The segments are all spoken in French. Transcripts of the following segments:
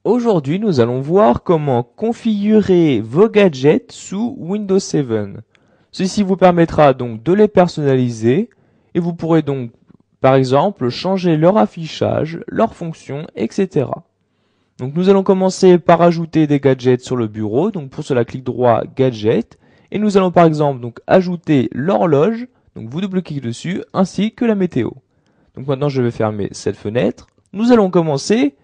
Aujourd'hui, nous allons voir comment configurer vos gadgets sous Windows 7. Ceci vous permettra donc de les personnaliser et vous pourrez donc, par exemple, changer leur affichage, leurs fonctions, etc. Donc nous allons commencer par ajouter des gadgets sur le bureau. Donc pour cela, clic droit, gadget. Et nous allons par exemple donc ajouter l'horloge. Donc vous double-cliquez dessus, ainsi que la météo. Donc maintenant, je vais fermer cette fenêtre. Nous allons commencer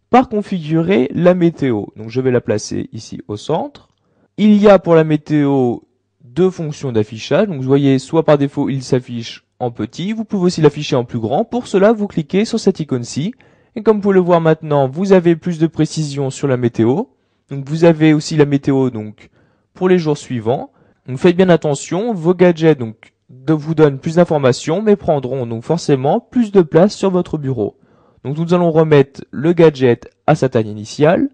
par configurer la météo. Donc je vais la placer ici au centre. Il y a pour la météo deux fonctions d'affichage. Donc vous voyez, soit par défaut, il s'affiche en petit. Vous pouvez aussi l'afficher en plus grand. Pour cela, vous cliquez sur cette icône-ci. Et comme vous pouvez le voir maintenant, vous avez plus de précision sur la météo. Donc vous avez aussi la météo donc pour les jours suivants. Donc faites bien attention, vos gadgets donc vous donnent plus d'informations, mais prendront donc forcément plus de place sur votre bureau. Donc nous allons remettre le gadget à sa taille initiale.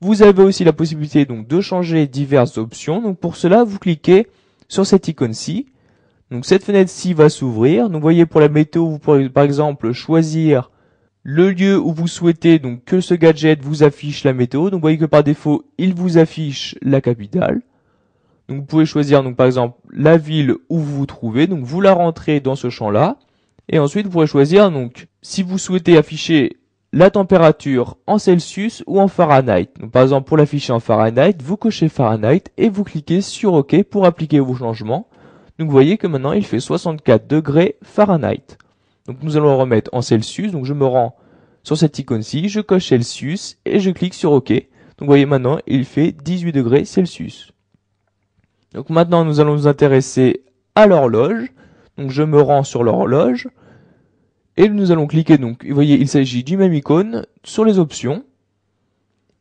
Vous avez aussi la possibilité donc de changer diverses options. Donc pour cela, vous cliquez sur cette icône-ci. Donc cette fenêtre-ci va s'ouvrir. Donc vous voyez, pour la météo, vous pourrez par exemple choisir le lieu où vous souhaitez donc que ce gadget vous affiche la météo. Donc vous voyez que par défaut, il vous affiche la capitale. Donc vous pouvez choisir donc par exemple la ville où vous vous trouvez. Donc vous la rentrez dans ce champ-là. Et ensuite, vous pourrez choisir donc si vous souhaitez afficher la température en Celsius ou en Fahrenheit. Donc par exemple, pour l'afficher en Fahrenheit, vous cochez Fahrenheit et vous cliquez sur OK pour appliquer vos changements. Donc vous voyez que maintenant, il fait 64 degrés Fahrenheit. Donc nous allons le remettre en Celsius. Donc je me rends sur cette icône-ci, je coche Celsius et je clique sur OK. Donc vous voyez maintenant, il fait 18 degrés Celsius. Donc maintenant, nous allons nous intéresser à l'horloge. Donc je me rends sur l'horloge et nous allons cliquer, donc vous voyez, il s'agit du même icône sur les options.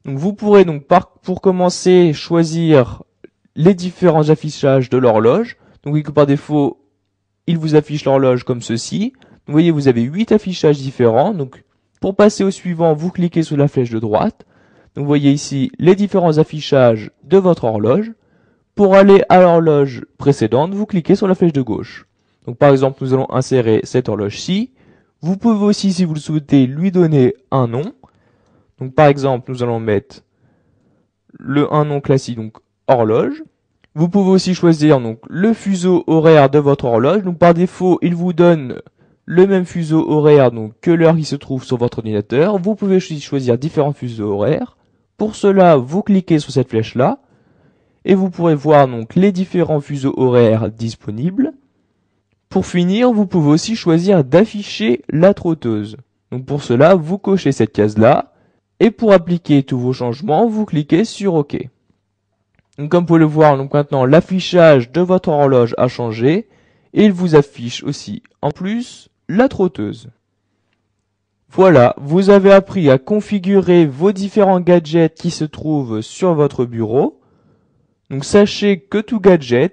Donc vous pourrez donc pour commencer choisir les différents affichages de l'horloge. Donc par défaut, il vous affiche l'horloge comme ceci. Donc, vous voyez, vous avez 8 affichages différents. Donc pour passer au suivant, vous cliquez sur la flèche de droite. Donc vous voyez ici les différents affichages de votre horloge. Pour aller à l'horloge précédente, vous cliquez sur la flèche de gauche. Donc par exemple, nous allons insérer cette horloge-ci. Vous pouvez aussi, si vous le souhaitez, lui donner un nom. Donc par exemple, nous allons mettre un nom classique, donc horloge. Vous pouvez aussi choisir donc le fuseau horaire de votre horloge. Donc par défaut, il vous donne le même fuseau horaire donc que l'heure qui se trouve sur votre ordinateur. Vous pouvez aussi choisir différents fuseaux horaires. Pour cela, vous cliquez sur cette flèche-là. Et vous pourrez voir donc les différents fuseaux horaires disponibles. Pour finir, vous pouvez aussi choisir d'afficher la trotteuse. Donc pour cela, vous cochez cette case-là. Et pour appliquer tous vos changements, vous cliquez sur OK. Donc comme vous pouvez le voir, donc maintenant l'affichage de votre horloge a changé. Et il vous affiche aussi en plus la trotteuse. Voilà, vous avez appris à configurer vos différents gadgets qui se trouvent sur votre bureau. Donc sachez que tout gadget